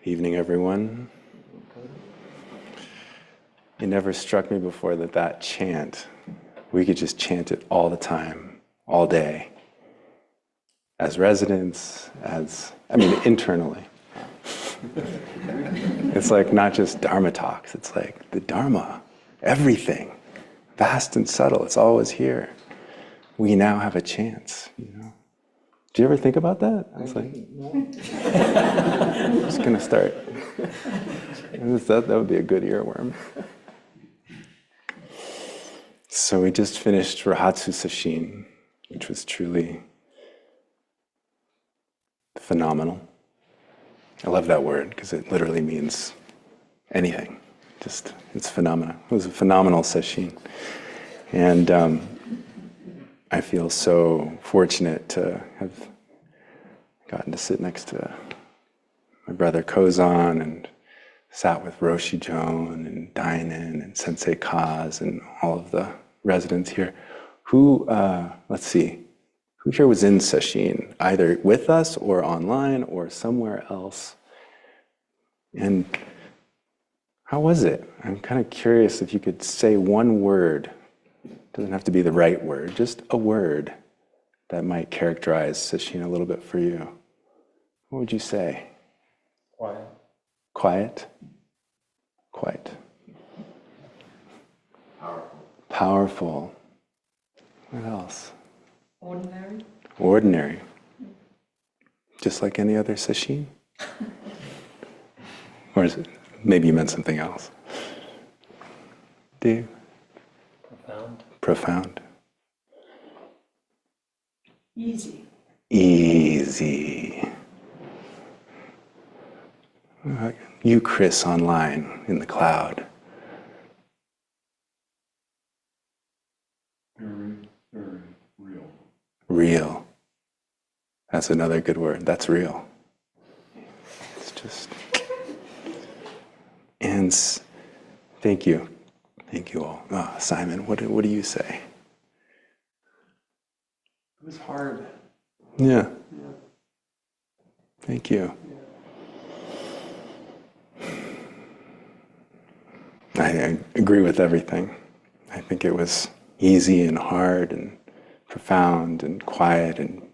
Evening, everyone. It never struck me before that chant, we could just chant it all the time, all day, as residents, internally. It's like not just Dharma talks, it's like the Dharma, everything, vast and subtle, it's always here. We now have a chance, Do you ever think about that? I was like, I'm just gonna start. That would be a good earworm. So we just finished Rohatsu sesshin, which was truly phenomenal. I love that word because it literally means anything. It's phenomena. It was a phenomenal sesshin. And I feel so fortunate to have gotten to sit next to my brother Kozan and sat with Roshi and Dainin and Senseis Kodo and all of the residents here. Who here was in sesshin, either with us or online or somewhere else? And how was it? I'm kind of curious if you could say one word. Doesn't have to be the right word, just a word that might characterize sesshin a little bit for you. What would you say? Quiet. Quiet? Quiet. Powerful. Powerful. What else? Ordinary. Ordinary. Just like any other sesshin? Or is it, maybe you meant something else. Dave? Profound. Profound. Easy. Easy. You, Chris, online in the cloud. Very, very real. Real. That's another good word. That's real. It's just... And thank you. Thank you all. Simon, what do you say? It was hard. Yeah. Thank you. I agree with everything. I think it was easy and hard and profound and quiet and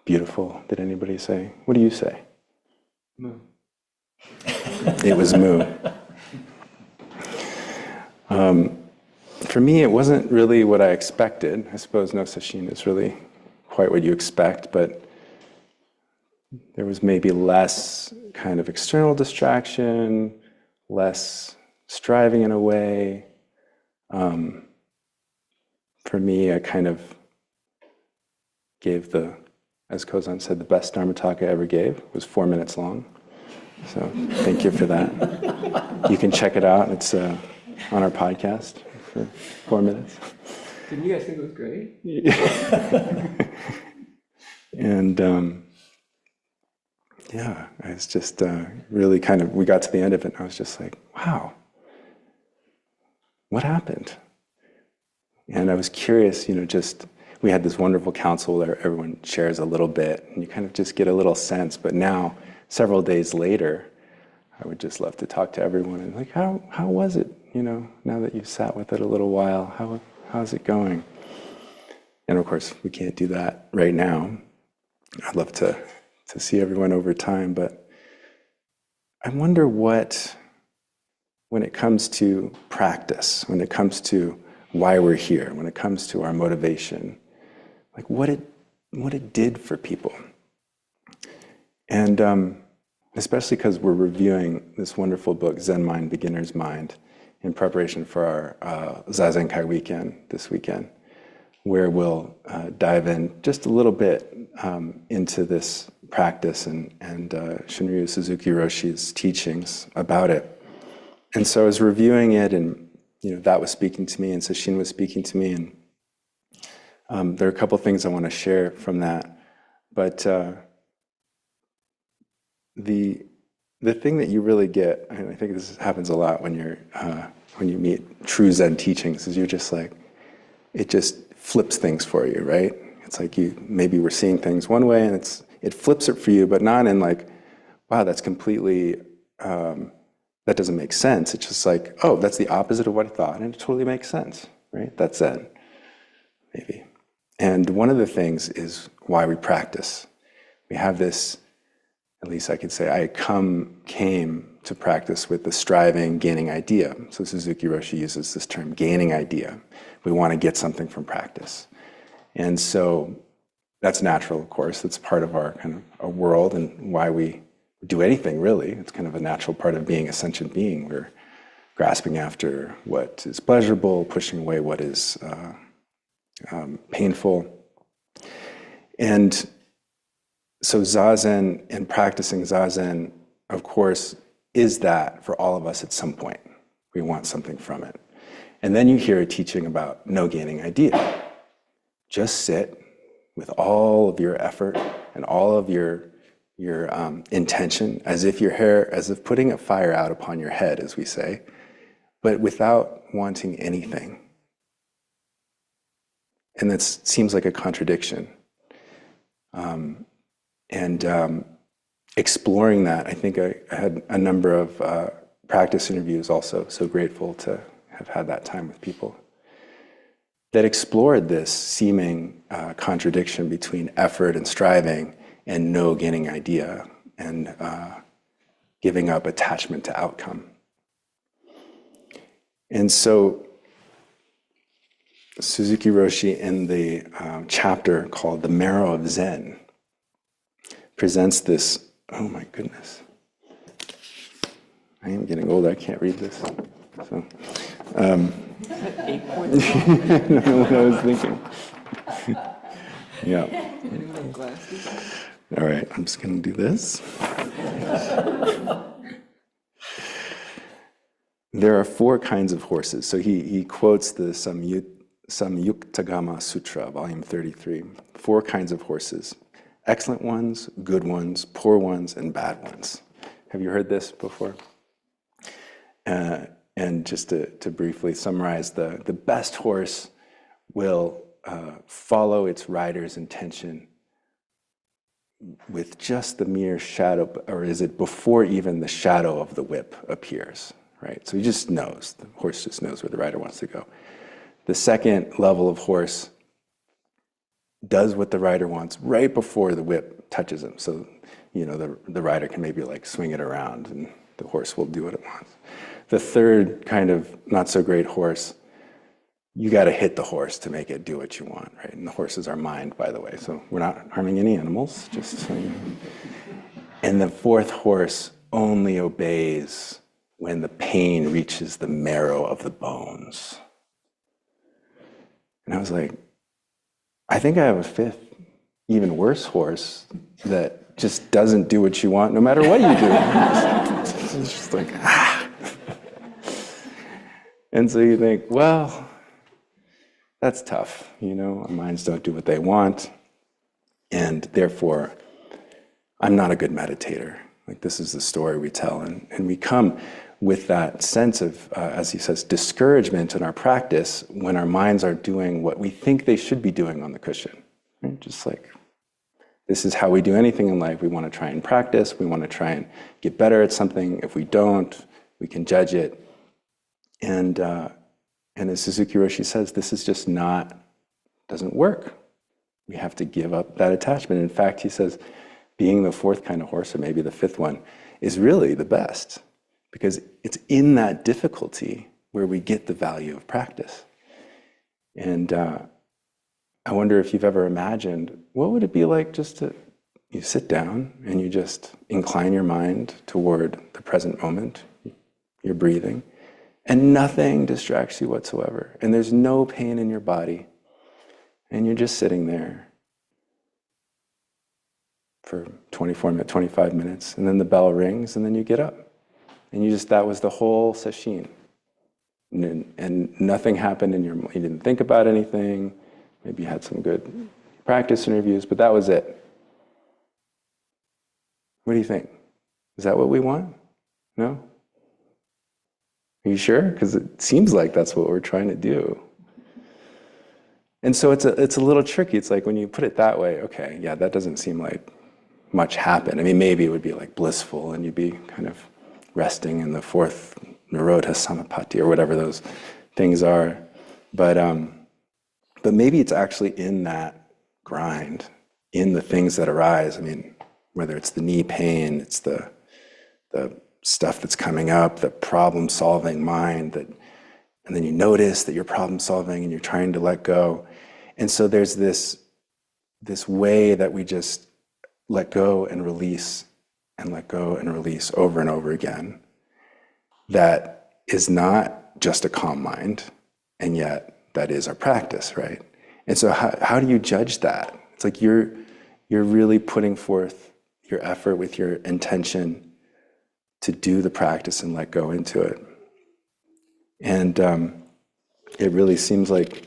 beautiful. Did anybody say? What do you say? Moo. It was moo. For me, it wasn't really what I expected. I suppose no sesshin is really quite what you expect, but there was maybe less kind of external distraction, less striving in a way. For me, I kind of gave as Kozan said, the best Dharma talk I ever gave. It was 4 minutes long. So thank you for that. You can check it out. It's on our podcast for 4 minutes. Didn't you guys think it was great? And I was just really we got to the end of it and I was just like, wow, what happened? And I was curious, we had this wonderful council where everyone shares a little bit and you kind of just get a little sense. But now, several days later, I would just love to talk to everyone and like, how was it? Now that you've sat with it a little while, how's it going? And of course, we can't do that right now. I'd love to see everyone over time, but I wonder when it comes to practice, when it comes to why we're here, when it comes to our motivation, like what it did for people. And especially because we're reviewing this wonderful book, Zen Mind, Beginner's Mind, in preparation for our Zazen Kai weekend this weekend, where we'll dive in just a little bit into this practice and Shunryu Suzuki Roshi's teachings about it. And so I was reviewing it, and that was speaking to me, and sesshin was speaking to me, and there are a couple things I want to share from that. But the thing that you really get, and I think this happens a lot when you meet true Zen teachings, is you're just like, it just flips things for you, right? It's like you maybe were seeing things one way, and it flips it for you, but not in like, wow, that's completely that doesn't make sense. It's just like, oh, that's the opposite of what I thought, and it totally makes sense, right? That's Zen, maybe. And one of the things is why we practice. We have this, at least I could say, I came to practice with the striving, gaining idea. So Suzuki Roshi uses this term, gaining idea. We want to get something from practice. And so that's natural, of course. It's part of our kind of a world and why we do anything, really. It's kind of a natural part of being a sentient being. We're grasping after what is pleasurable, pushing away what is painful. And so zazen and practicing zazen, of course, is that for all of us at some point. We want something from it. And then you hear a teaching about no gaining idea. Just sit with all of your effort and all of your intention, as if putting a fire out upon your head, as we say, but without wanting anything. And that seems like a contradiction. Exploring that, I think I had a number of practice interviews also, so grateful to have had that time with people that explored this seeming contradiction between effort and striving and no gaining idea and giving up attachment to outcome. And so Suzuki Roshi, in the chapter called The Marrow of Zen, presents this, oh my goodness. I am getting older, I can't read this. So, 8 I don't know what I was thinking. Yeah. Anyone have glasses? All right, I'm just going to do this. There are 4 kinds of horses. So he quotes the Samyuktagama Sutra, volume 33. 4 kinds of horses. Excellent ones, good ones, poor ones, and bad ones. Have you heard this before? And just to briefly summarize, the best horse will follow its rider's intention with just the mere shadow, or is it before even the shadow of the whip appears, right? So he just knows, the horse just knows where the rider wants to go. The second level of horse does what the rider wants right before the whip touches him. So, the rider can maybe like swing it around and the horse will do what it wants. The third kind of not so great horse, you got to hit the horse to make it do what you want, right? And the horse is our mind, by the way. So we're not harming any animals, just so you know. And the fourth horse only obeys when the pain reaches the marrow of the bones. And I was like, I think I have a fifth, even worse horse that just doesn't do what you want no matter what you do. It's just like, ah. And so you think, well, that's tough. Our minds don't do what they want. And therefore, I'm not a good meditator. Like, this is the story we tell. And we come with that sense of, as he says, discouragement in our practice when our minds are doing what we think they should be doing on the cushion. Right? Just like, this is how we do anything in life. We want to try and practice. We want to try and get better at something. If we don't, we can judge it. And as Suzuki Roshi says, this is just doesn't work. We have to give up that attachment. In fact, he says, being the fourth kind of horse, or maybe the fifth one, is really the best, because it's in that difficulty where we get the value of practice. And I wonder if you've ever imagined, what would it be like just you sit down and you just incline your mind toward the present moment, your breathing, and nothing distracts you whatsoever, and there's no pain in your body, and you're just sitting there for 25 minutes, and then the bell rings, and then you get up. And that was the whole sesshin. And nothing happened you didn't think about anything, maybe you had some good practice interviews, but that was it. What do you think? Is that what we want? No? Are you sure? Because it seems like that's what we're trying to do. And so it's a little tricky. It's like when you put it that way, okay, yeah, that doesn't seem like much happened. I mean, maybe it would be like blissful and you'd be kind of resting in the fourth Nirodha Samapatti, or whatever those things are. But maybe it's actually in that grind, in the things that arise. I mean, whether it's the knee pain, it's the stuff that's coming up, the problem-solving mind, and then you notice that you're problem-solving and you're trying to let go. And so there's this way that we just let go and release and let go and release over and over again, that is not just a calm mind, and yet that is our practice, right? And so how do you judge that? It's like you're really putting forth your effort with your intention to do the practice and let go into it. And it really seems like,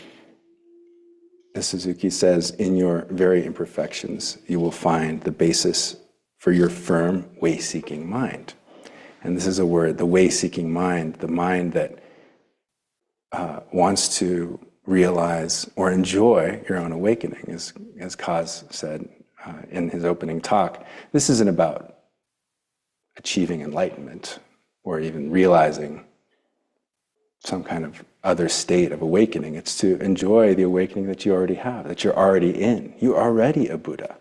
as Suzuki says, in your very imperfections, you will find the basis for your firm way-seeking mind. And this is a word, the way-seeking mind, the mind that wants to realize or enjoy your own awakening, as Koz said in his opening talk. This isn't about achieving enlightenment or even realizing some kind of other state of awakening. It's to enjoy the awakening that you already have, that you're already in. You're already a Buddha.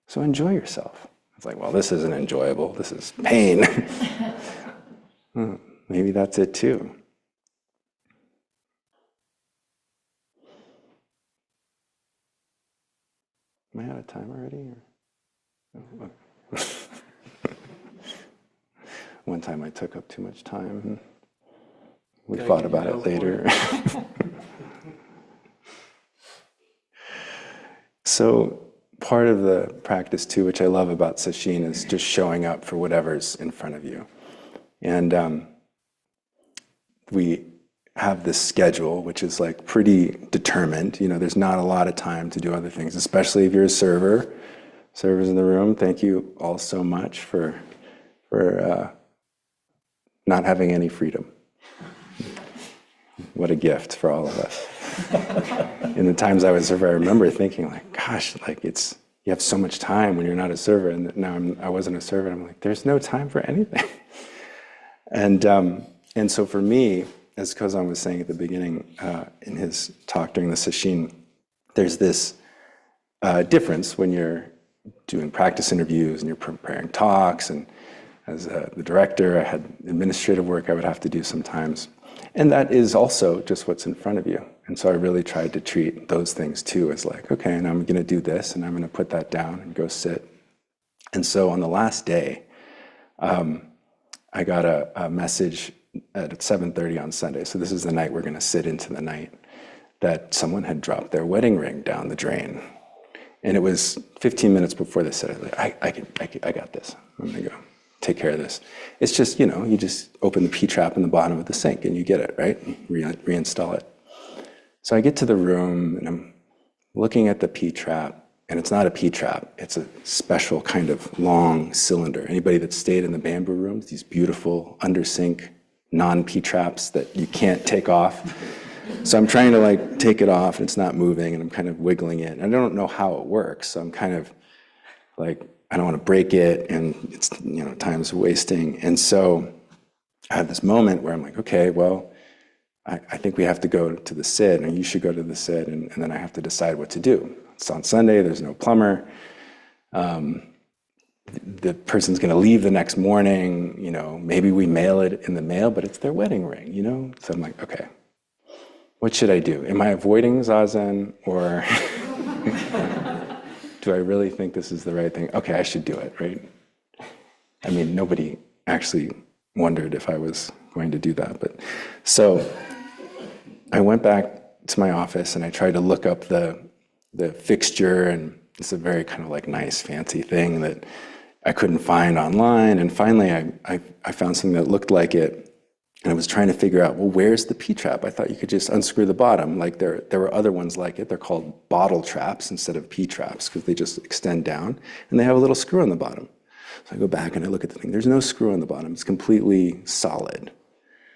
So enjoy yourself. It's like, well, this isn't enjoyable. This is pain. Maybe that's it too. Am I out of time already? Or? Oh, one time I took up too much time. We thought about it later. So part of the practice too, which I love about sesshin, is just showing up for whatever's in front of you. And we have this schedule, which is like pretty determined. You know, there's not a lot of time to do other things, especially if you're a server. Servers in the room, thank you all so much for not having any freedom. What a gift for all of us. In the times I was a server, I remember thinking like, gosh, like you have so much time when you're not a server. And now I wasn't a server. I'm like, there's no time for anything. And so for me, as Kozan was saying at the beginning in his talk during the sesshin, there's this difference when you're doing practice interviews and you're preparing talks. And as the director, I had administrative work I would have to do sometimes. And that is also just what's in front of you. And so I really tried to treat those things too as like, okay, and I'm going to do this, and I'm going to put that down and go sit. And so on the last day, I got a message at 7:30 on Sunday. So this is the night we're going to sit into the night, that someone had dropped their wedding ring down the drain. And it was 15 minutes before they said it. Like, I got this. I'm going to go take care of this. It's just, you just open the P-trap in the bottom of the sink and you get it, right? Reinstall it. So I get to the room and I'm looking at the P-trap, and it's not a P-trap. It's a special kind of long cylinder. Anybody that's stayed in the bamboo rooms, these beautiful under-sink non-P-traps that you can't take off. So I'm trying to like take it off and it's not moving, and I'm kind of wiggling it. And I don't know how it works. So I'm kind of like, I don't want to break it, and it's, time's wasting. And so I had this moment where I'm like, okay, well, I think we have to go to the SID, and you should go to the SID, and then I have to decide what to do. It's on Sunday, there's no plumber. The person's going to leave the next morning, maybe we mail it in the mail, but it's their wedding ring, So I'm like, okay, what should I do? Am I avoiding zazen, or do I really think this is the right thing? Okay, I should do it, right? I mean, nobody actually wondered if I was going to do that. But so I went back to my office and I tried to look up the fixture, and it's a very kind of like nice, fancy thing that I couldn't find online. And finally, I found something that looked like it. And I was trying to figure out, well, where's the P-trap? I thought you could just unscrew the bottom. Like there were other ones like it. They're called bottle traps instead of P-traps because they just extend down, and they have a little screw on the bottom. So I go back and I look at the thing. There's no screw on the bottom. It's completely solid.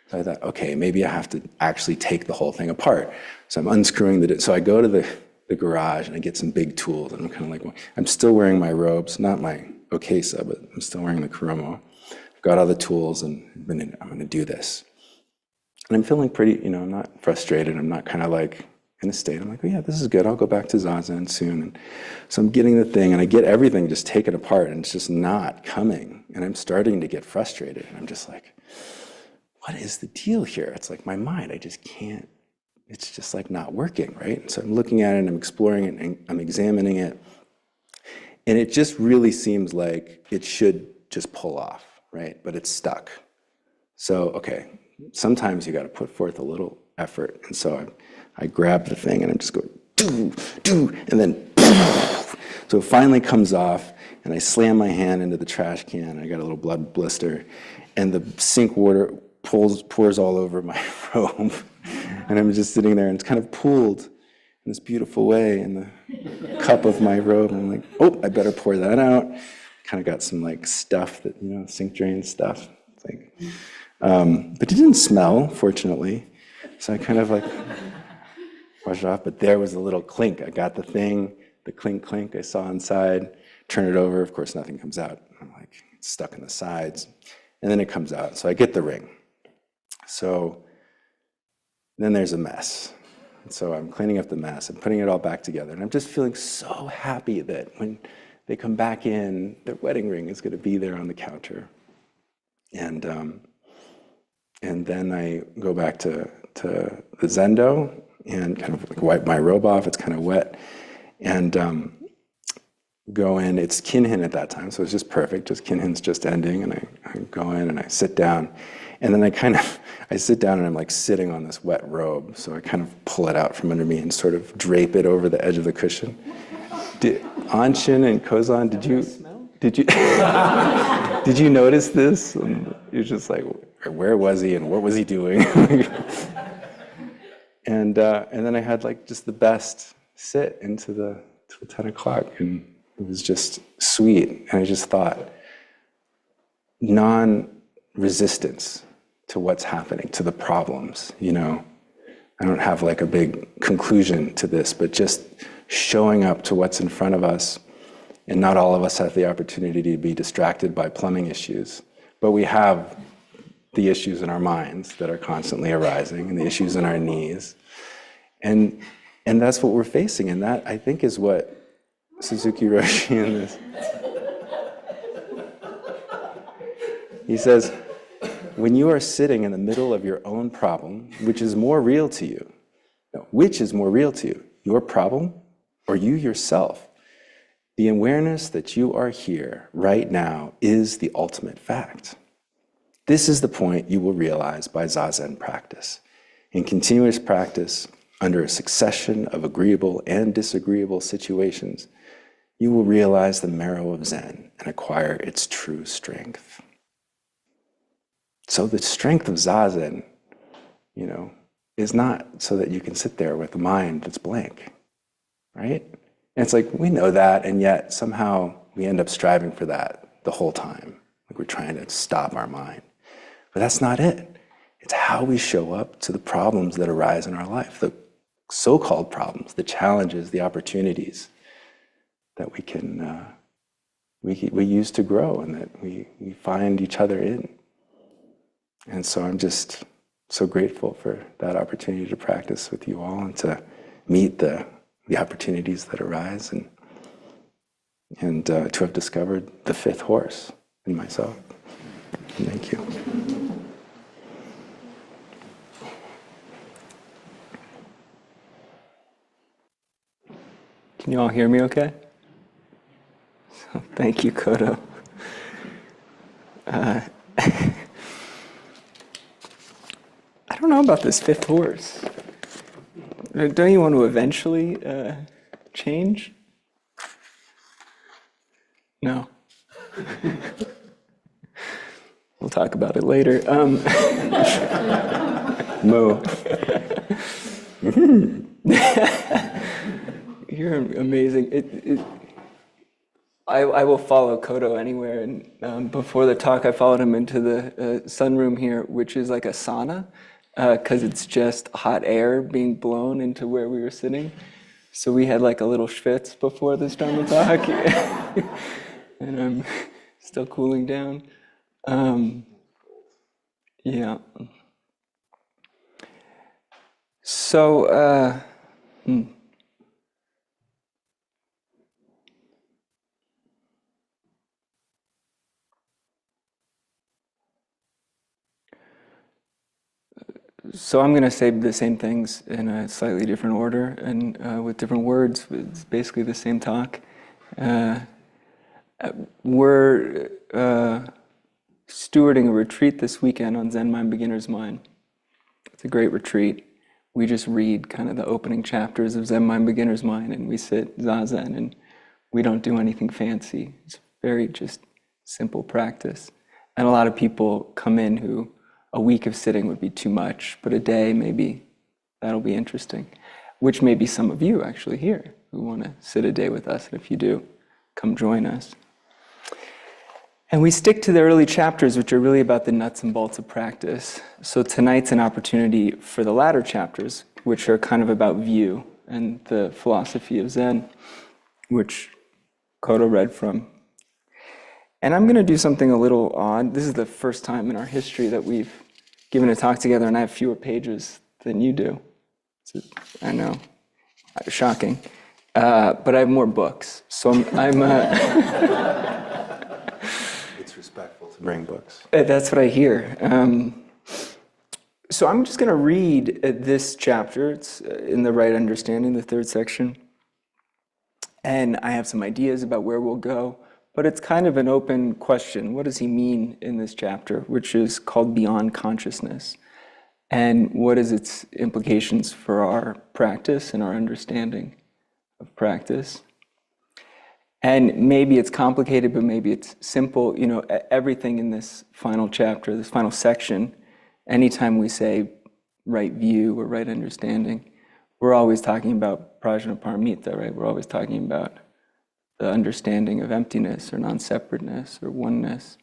So I thought, okay, maybe I have to actually take the whole thing apart. So I'm unscrewing so I go to the garage and I get some big tools, and I'm kind of like, well, I'm still wearing my robes, not my okesa, but I'm still wearing the kuromo. got all the tools, and I'm going to do this. And I'm feeling pretty, I'm not frustrated. I'm not kind of like in a state. I'm like, oh yeah, this is good. I'll go back to zazen soon. And so I'm getting the thing, and I get everything just taken apart, and it's just not coming. And I'm starting to get frustrated. And I'm just like, what is the deal here? It's like my mind, I just can't, it's just like not working, right? And so I'm looking at it, and I'm exploring it, and I'm examining it. And it just really seems like it should just pull off, right? But it's stuck. So, okay, sometimes you got to put forth a little effort. And so I grab the thing, and I'm just going, do, and then, so it finally comes off, and I slam my hand into the trash can, and I got a little blood blister, and the sink water pours all over my robe. And I'm just sitting there, and it's kind of pooled in this beautiful way in the cup of my robe. And I'm like, oh, I better pour that out. Kind of got some like stuff that, sink drain stuff. It's like, but it didn't smell, fortunately. So I kind of like wash it off, but there was a little clink. I got the thing, the clink, clink I saw inside, turn it over. Of course, nothing comes out. I'm like, it's stuck in the sides. And then it comes out. So I get the ring. So then there's a mess. And so I'm cleaning up the mess and putting it all back together. And I'm just feeling so happy that when they come back in, their wedding ring is going to be there on the counter. And then I go back to the zendo and kind of like wipe my robe off. It's kind of wet. And go in. It's kinhin at that time, so it's just perfect. Just kinhin's just ending. And I go in and I sit down. And then I sit down, and I'm like sitting on this wet robe. So I kind of pull it out from under me and sort of drape it over the edge of the cushion. Anshin and Kozan, did you notice this? And you're just like, where was he and what was he doing? And then I had like just the best sit till 10 o'clock, and it was just sweet. And I just thought, non-resistance to what's happening, to the problems, I don't have like a big conclusion to this, but just showing up to what's in front of us. And not all of us have the opportunity to be distracted by plumbing issues, but we have the issues in our minds that are constantly arising, and the issues in our knees. And that's what we're facing, and that, I think, is what Suzuki Roshi in this. He says, when you are sitting in the middle of your own problem, which is more real to you? Which is more real to you? Your problem or you yourself? The awareness that you are here right now is the ultimate fact. This is the point you will realize by zazen practice. In continuous practice, under a succession of agreeable and disagreeable situations, you will realize the marrow of Zen and acquire its true strength. So the strength of zazen, is not so that you can sit there with a mind that's blank, right? And it's like, we know that, and yet somehow we end up striving for that the whole time. Like we're trying to stop our mind. But that's not it. It's how we show up to the problems that arise in our life, the so-called problems, the challenges, the opportunities that we can, we use to grow, and that we find each other in. And so I'm just so grateful for that opportunity to practice with you all and to meet the opportunities that arise, and to have discovered the fifth horse in myself. Thank you. Can you all hear me okay? So, thank you, Kodo. I don't know about this fifth horse. Don't you want to eventually change? No. We'll talk about it later. Mo. You're amazing. I will follow Kodo anywhere. And before the talk, I followed him into the sunroom here, which is like a sauna, because it's just hot air being blown into where we were sitting. So we had like a little schwitz before this Dharma talk, and I'm still cooling down. Yeah. So, So I'm going to say the same things in a slightly different order and with different words. It's basically the same talk. Uh, we're stewarding a retreat this weekend on Zen Mind Beginner's Mind. It's a great retreat. We just read kind of the opening chapters of Zen Mind Beginner's Mind, and we sit zazen, and we don't do anything fancy. It's very just simple practice. And a lot of people come in who a week of sitting would be too much, but a day maybe that'll be interesting, which may be some of you actually here who want to sit a day with us. And if you do, come join us. And we stick to the early chapters, which are really about the nuts and bolts of practice. So tonight's an opportunity for the latter chapters, which are kind of about view and the philosophy of Zen, which Kodo read from. And I'm going to do something a little odd. This is the first time in our history that we've given a talk together, and I have fewer pages than you do. I know, shocking. But I have more books, so I'm It's respectful to bring books. That's what I hear. So I'm just going to read this chapter. It's in the Right Understanding, the third section. And I have some ideas about where we'll go. But it's kind of an open question. What does he mean in this chapter, which is called Beyond Consciousness? And what is its implications for our practice and our understanding of practice? And maybe it's complicated, but maybe it's simple. You know, everything in this final chapter, this final section, anytime we say right view or right understanding, we're always talking about prajnaparamita, right? We're always talking about the understanding of emptiness or non-separateness or oneness.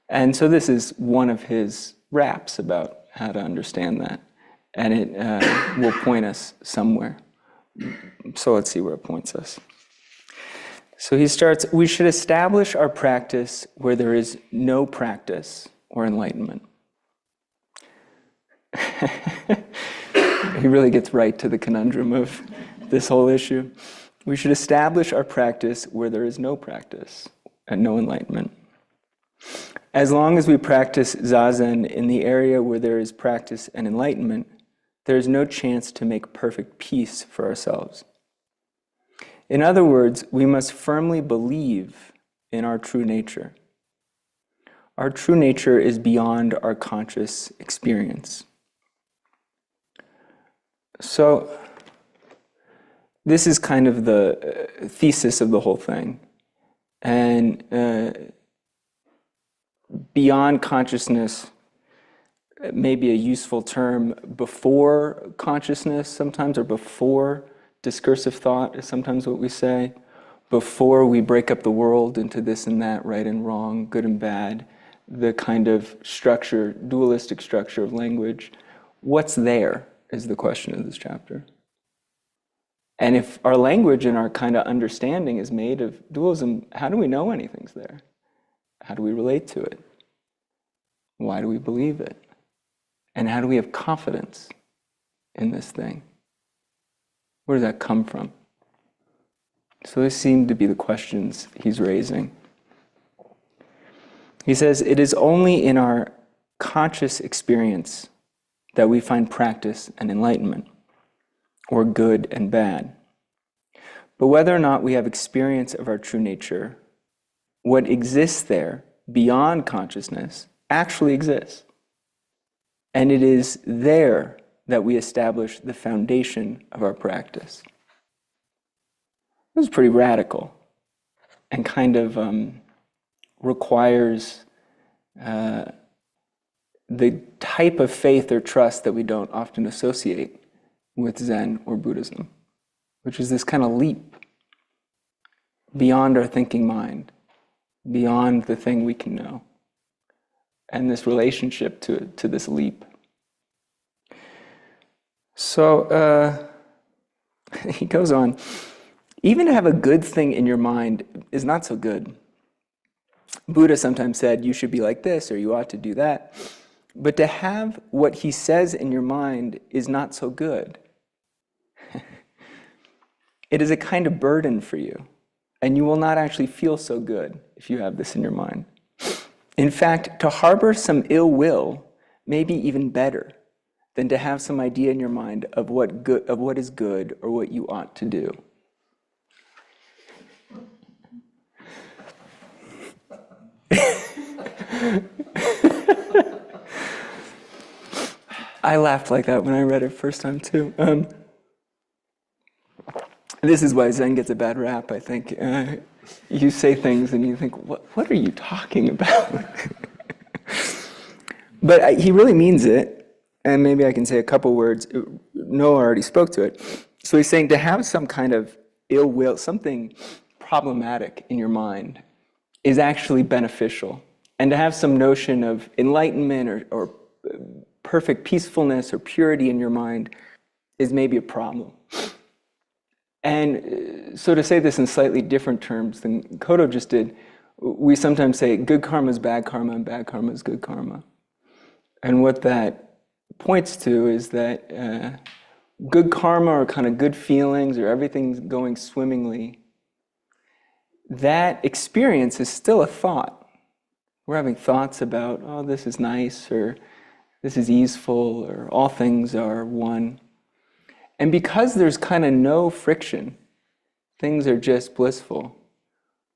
And so this is one of his raps about how to understand that. And it will point us somewhere. So let's see where it points us. So he starts, we should establish our practice where there is no practice or enlightenment. He really gets right to the conundrum of this whole issue. We should establish our practice where there is no practice and no enlightenment. As long as we practice zazen in the area where there is practice and enlightenment, there is no chance to make perfect peace for ourselves. In other words, we must firmly believe in our true nature. Our true nature is beyond our conscious experience. So, this is kind of the thesis of the whole thing. And beyond consciousness may be a useful term. Before consciousness sometimes, or before discursive thought is sometimes what we say. Before we break up the world into this and that, right and wrong, good and bad, the kind of structure, dualistic structure of language. What's there is the question of this chapter. And if our language and our kind of understanding is made of dualism, how do we know anything's there? How do we relate to it? Why do we believe it? And how do we have confidence in this thing? Where does that come from? So these seem to be the questions he's raising. He says, it is only in our conscious experience that we find practice and enlightenment, or good and bad. But whether or not we have experience of our true nature, what exists there beyond consciousness actually exists. And it is there that we establish the foundation of our practice. This is pretty radical and kind of requires the type of faith or trust that we don't often associate with Zen or Buddhism, which is this kind of leap beyond our thinking mind, beyond the thing we can know, and this relationship to this leap. So he goes on, even to have a good thing in your mind is not so good. Buddha sometimes said, you should be like this, or you ought to do that. But to have what he says in your mind is not so good. It is a kind of burden for you, and you will not actually feel so good if you have this in your mind. In fact, to harbor some ill will may be even better than to have some idea in your mind of what is good or what you ought to do. I laughed like that when I read it first time too. This is why Zen gets a bad rap, I think. You say things and you think, what are you talking about? But he really means it, and maybe I can say a couple words. Noah already spoke to it. So he's saying to have some kind of ill will, something problematic in your mind, is actually beneficial. And to have some notion of enlightenment or perfect peacefulness or purity in your mind is maybe a problem. And so to say this in slightly different terms than Kodo just did, we sometimes say good karma is bad karma and bad karma is good karma. And what that points to is that good karma or kind of good feelings or everything's going swimmingly, that experience is still a thought. We're having thoughts about, oh, this is nice, or this is easeful, or all things are one. And because there's kind of no friction, things are just blissful,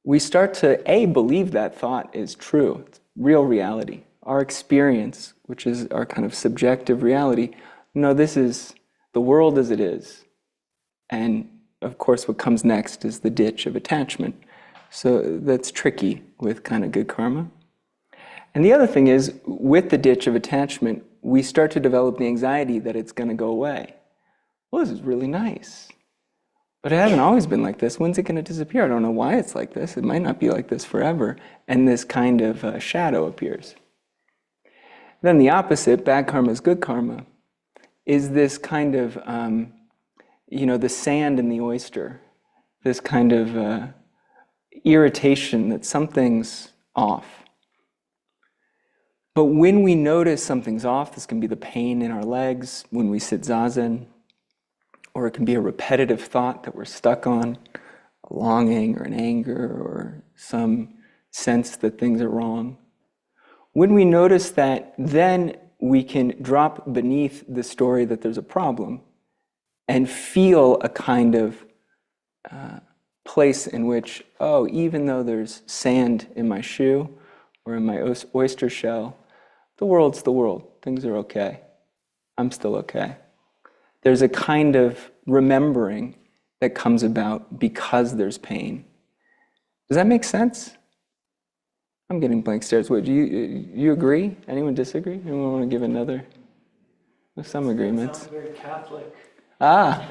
we start to, believe that thought is true. It's real reality. Our experience, which is our kind of subjective reality, no, this is the world as it is. And of course, what comes next is the ditch of attachment. So that's tricky with kind of good karma. And the other thing is, with the ditch of attachment, we start to develop the anxiety that it's going to go away. Well, this is really nice. But it hasn't always been like this. When's it going to disappear? I don't know why it's like this. It might not be like this forever. And this kind of shadow appears. Then the opposite, bad karma is good karma, is this kind of, the sand in the oyster, this kind of irritation that something's off. But when we notice something's off, this can be the pain in our legs when we sit zazen, or it can be a repetitive thought that we're stuck on, a longing or an anger or some sense that things are wrong. When we notice that, then we can drop beneath the story that there's a problem and feel a kind of place in which, oh, even though there's sand in my shoe or in my oyster shell, the world's the world. Things are okay. I'm still okay. There's a kind of remembering that comes about because there's pain. Does that make sense? I'm getting blank stares. What, do you agree? Anyone disagree? Anyone want to give another? There's some agreements. Sounds very Catholic. Ah.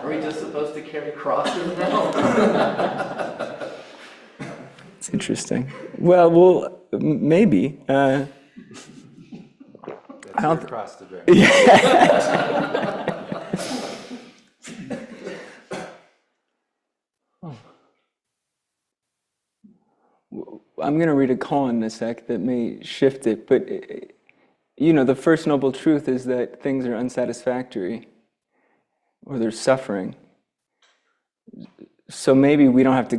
Are we just supposed to carry crosses now? It's interesting. Well, maybe. I don't cross to bear. I'm going to read a koan in a sec that may shift it, but the first noble truth is that things are unsatisfactory or there's suffering. So maybe we don't have to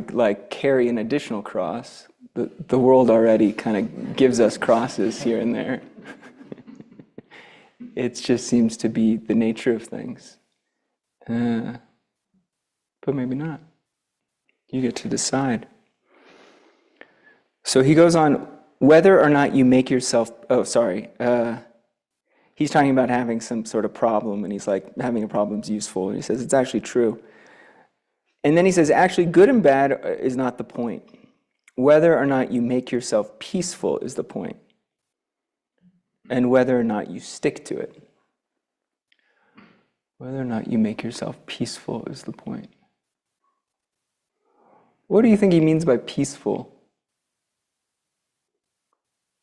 carry an additional cross. The world already kind of gives us crosses here and there. It just seems to be the nature of things. But maybe not. You get to decide. So he goes on, whether or not you make yourself, he's talking about having some sort of problem, and he's like, having a problem is useful, and he says, it's actually true. And then he says, actually, good and bad is not the point. Whether or not you make yourself peaceful is the point. And whether or not you stick to it. Whether or not you make yourself peaceful is the point. What do you think he means by peaceful?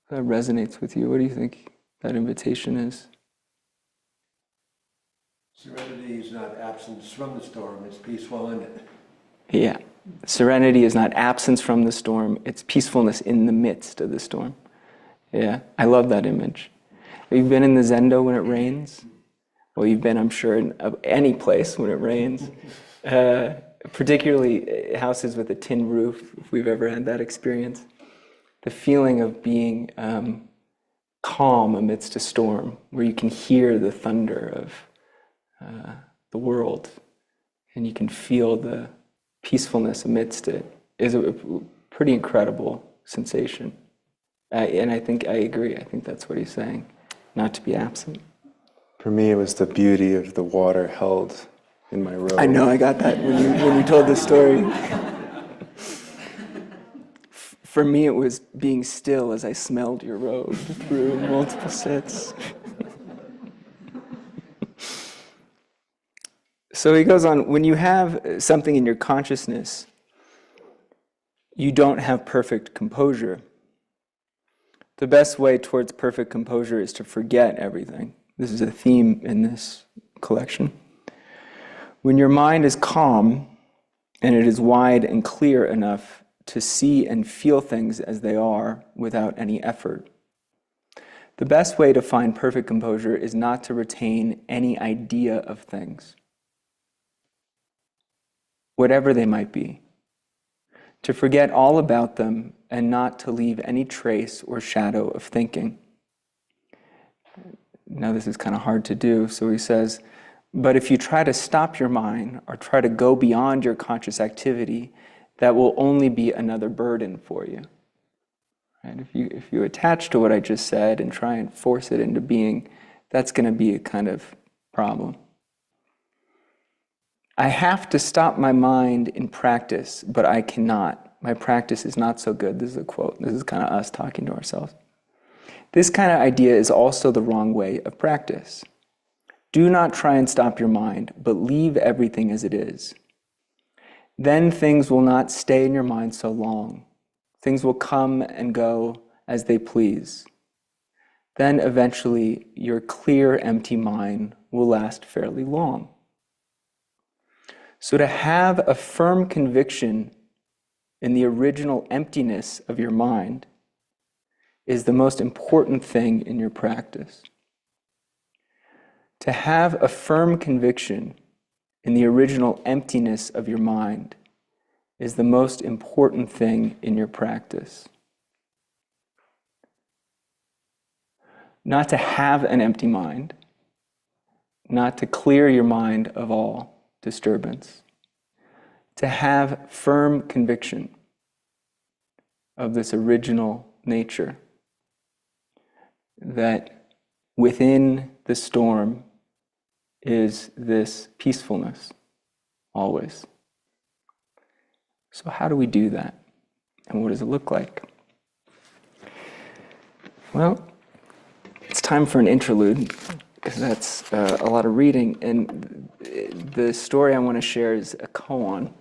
That resonates with you. What do you think that invitation is? Serenity is not absence from the storm, it's peaceful in it. Yeah, Serenity is not absence from the storm, it's peacefulness in the midst of the storm. Yeah, I love that image. Have you been in the Zendo when it rains? Well, you've been, I'm sure, in any place when it rains. Particularly houses with a tin roof, if we've ever had that experience. The feeling of being calm amidst a storm, where you can hear the thunder of the world, and you can feel the peacefulness amidst it, is a pretty incredible sensation. And I think I agree. I think that's what he's saying, not to be absent. For me, it was the beauty of the water held in my robe. I know, I got that when you told the story. For me, it was being still as I smelled your robe through multiple sets. So he goes on, when you have something in your consciousness, you don't have perfect composure. The best way towards perfect composure is to forget everything. This is a theme in this collection. When your mind is calm and it is wide and clear enough to see and feel things as they are without any effort. The best way to find perfect composure is not to retain any idea of things, whatever they might be, to forget all about them and not to leave any trace or shadow of thinking. Now this is kind of hard to do, so he says, but if you try to stop your mind or try to go beyond your conscious activity, that will only be another burden for you. Right? If you attach to what I just said and try and force it into being, that's going to be a kind of problem. I have to stop my mind in practice, but I cannot. My practice is not so good. This is a quote. This is kind of us talking to ourselves. This kind of idea is also the wrong way of practice. Do not try and stop your mind, but leave everything as it is. Then things will not stay in your mind so long. Things will come and go as they please. Then eventually your clear, empty mind will last fairly long. So to have a firm conviction in the original emptiness of your mind is the most important thing in your practice. To have a firm conviction in the original emptiness of your mind is the most important thing in your practice. Not to have an empty mind, not to clear your mind of all disturbance. To have firm conviction of this original nature, that within the storm is this peacefulness, always. So how do we do that? And what does it look like? Well, it's time for an interlude, because that's a lot of reading. And the story I want to share is a koan,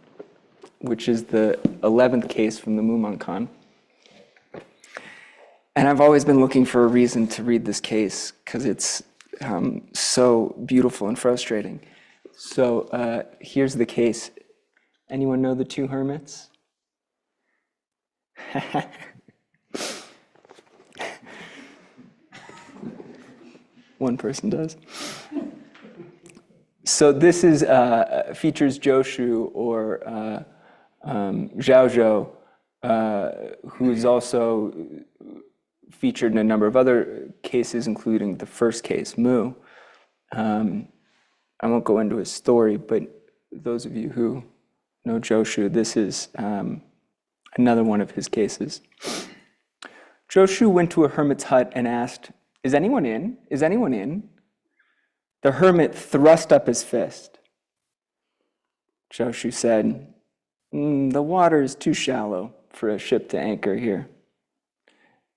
which is the 11th case from the Mumonkan. And I've always been looking for a reason to read this case, because it's so beautiful and frustrating. So here's the case. Anyone know the two hermits? One person does. So this is features Joshu or Zhaozhou, who's also featured in a number of other cases, including the first case, Mu. I won't go into his story, but those of you who know Joshu, this is another one of his cases. Joshu went to a hermit's hut and asked, "Is anyone in? Is anyone in?" The hermit thrust up his fist. Joshu said, "The water is too shallow for a ship to anchor here."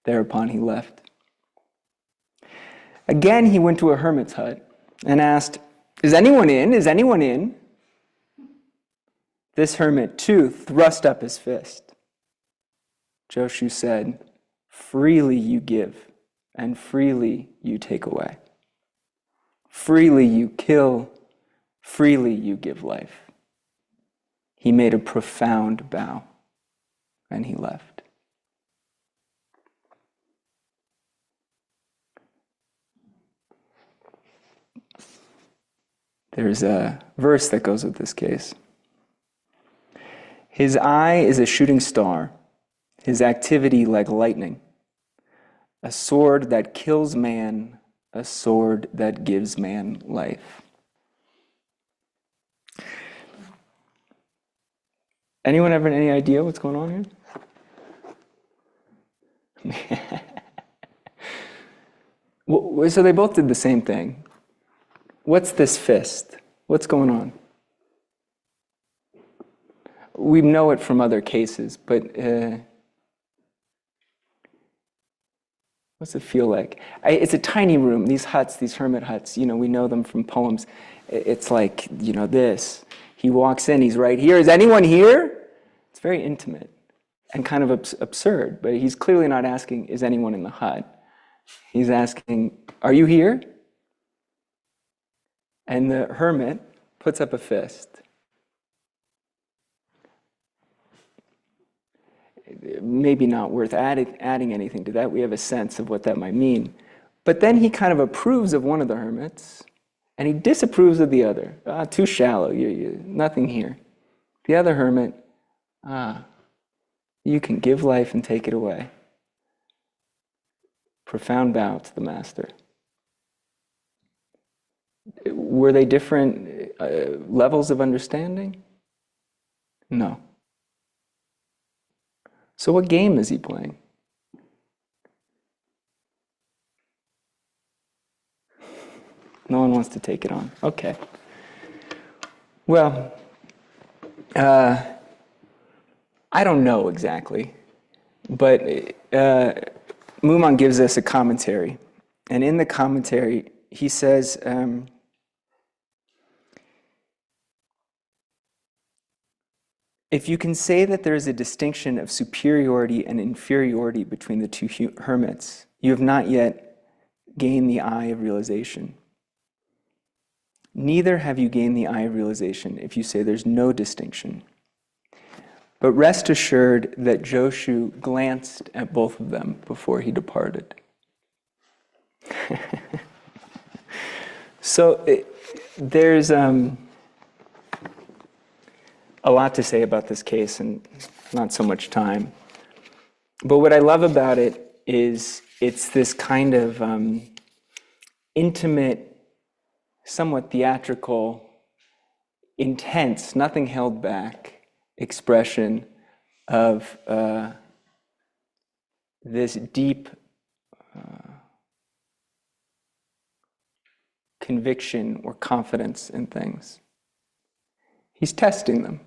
Thereupon he left. Again he went to a hermit's hut and asked, "Is anyone in? Is anyone in?" This hermit too thrust up his fist. Joshu said, "Freely you give, and freely you take away. Freely you kill, freely you give life. He made a profound bow, and he left. There's a verse that goes with this case. His eye is a shooting star, his activity like lightning, a sword that kills man, a sword that gives man life. Anyone have any idea what's going on here? Well, so they both did the same thing. What's this fist? What's going on? We know it from other cases, but what's it feel like? It's a tiny room. These huts, these hermit huts, we know them from poems. It's like, this. He walks in, he's right here. Is anyone here? It's very intimate and kind of absurd, but he's clearly not asking, is anyone in the hut? He's asking, are you here? And the hermit puts up a fist. Maybe not worth adding anything to that. We have a sense of what that might mean. But then he kind of approves of one of the hermits, and he disapproves of the other. Too shallow, nothing here. The other hermit, you can give life and take it away. Profound bow to the master. Were they different levels of understanding? No. So what game is he playing? No one wants to take it on. Okay. Well, I don't know exactly, but Mumon gives us a commentary. And in the commentary, he says, if you can say that there is a distinction of superiority and inferiority between the two hermits, you have not yet gained the eye of realization. Neither have you gained the eye of realization if you say there's no distinction. But rest assured that Joshu glanced at both of them before he departed. So there's a lot to say about this case and not so much time. But what I love about it is it's this kind of intimate, somewhat theatrical, intense, nothing held back expression of this deep conviction or confidence in things. He's testing them.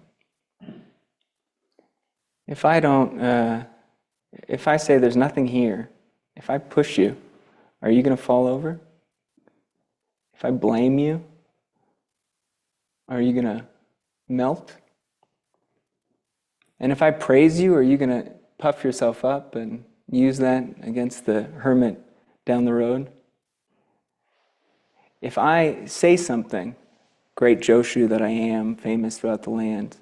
If I say there's nothing here, if I push you, are you going to fall over? If I blame you, are you going to melt? And if I praise you, are you going to puff yourself up and use that against the hermit down the road? If I say something, great Joshu that I am, famous throughout the land,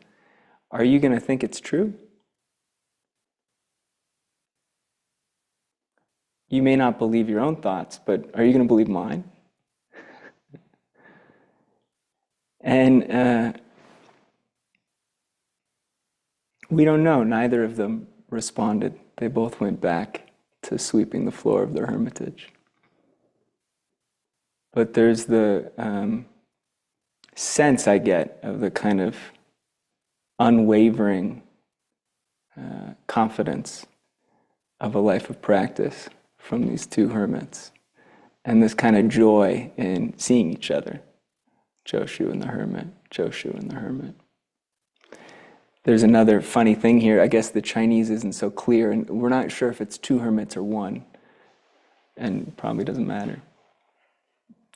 are you going to think it's true? You may not believe your own thoughts, but are you going to believe mine? And we don't know. Neither of them responded. They both went back to sweeping the floor of their hermitage. But there's the sense I get of the kind of unwavering confidence of a life of practice from these two hermits, and this kind of joy in seeing each other, Joshu and the hermit, Joshu and the hermit. There's another funny thing here. I guess the Chinese isn't so clear, and we're not sure if it's two hermits or one, and probably doesn't matter.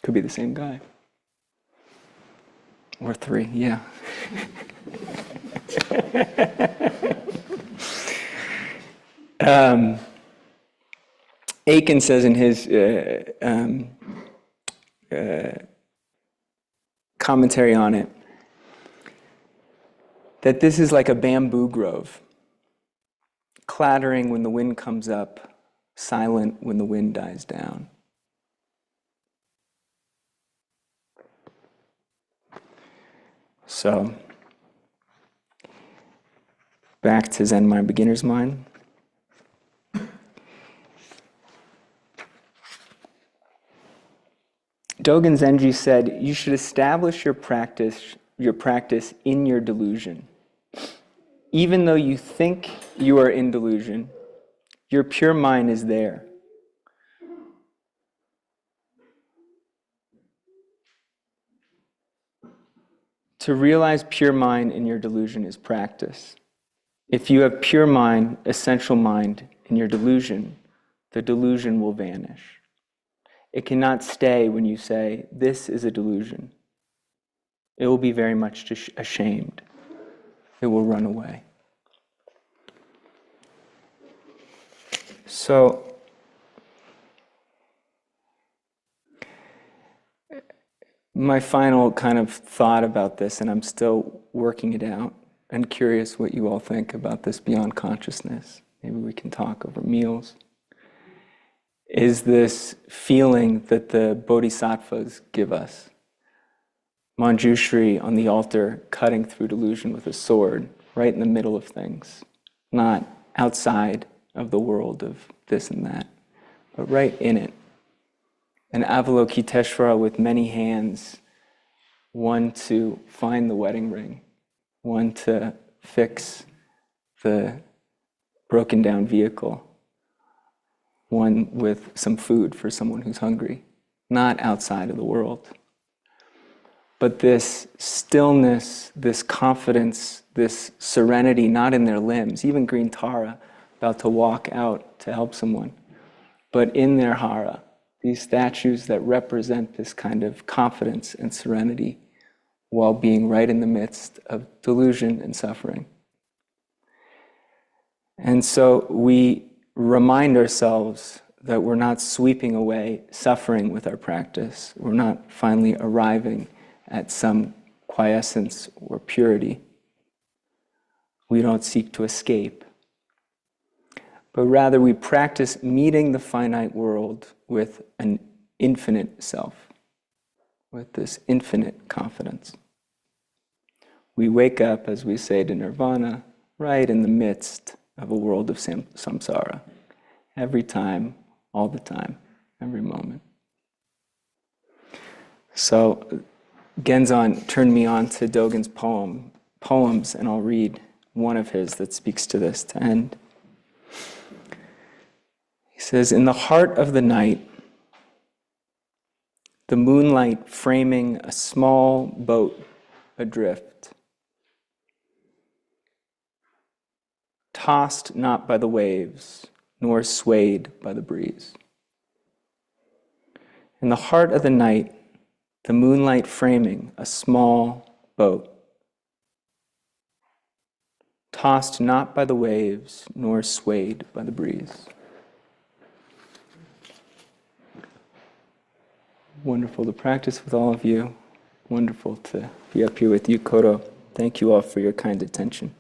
Could be the same guy. Or three, yeah. Aiken says in his commentary on it, that this is like a bamboo grove, clattering when the wind comes up, silent when the wind dies down. So, back to Zen Mind, Beginner's Mind. Dogen Zenji said, you should establish your practice in your delusion. Even though you think you are in delusion, your pure mind is there. To realize pure mind in your delusion is practice. If you have pure mind, essential mind, in your delusion, the delusion will vanish. It cannot stay when you say, this is a delusion. It will be very much ashamed. It will run away. So, my final kind of thought about this, and I'm still working it out, and curious what you all think about this beyond consciousness. Maybe we can talk over meals. Is this feeling that the bodhisattvas give us. Manjushri on the altar, cutting through delusion with a sword, right in the middle of things, not outside of the world of this and that, but right in it. And Avalokiteshvara with many hands, one to find the wedding ring, one to fix the broken down vehicle, one with some food for someone who's hungry, not outside of the world. But this stillness, this confidence, this serenity, not in their limbs, even Green Tara, about to walk out to help someone, but in their hara, these statues that represent this kind of confidence and serenity while being right in the midst of delusion and suffering. And so we remind ourselves that we're not sweeping away suffering with our practice. We're not finally arriving at some quiescence or purity. We don't seek to escape. But rather we practice meeting the finite world with an infinite self, with this infinite confidence. We wake up, as we say, to nirvana, right in the midst of a world of samsara. Every time, all the time, every moment. So Genzan turned me on to Dogen's poems, and I'll read one of his that speaks to this to end. He says, in the heart of the night, the moonlight framing a small boat adrift, tossed not by the waves, nor swayed by the breeze. In the heart of the night, the moonlight framing a small boat, tossed not by the waves, nor swayed by the breeze. Wonderful to practice with all of you. Wonderful to be up here with you, Kodo. Thank you all for your kind attention.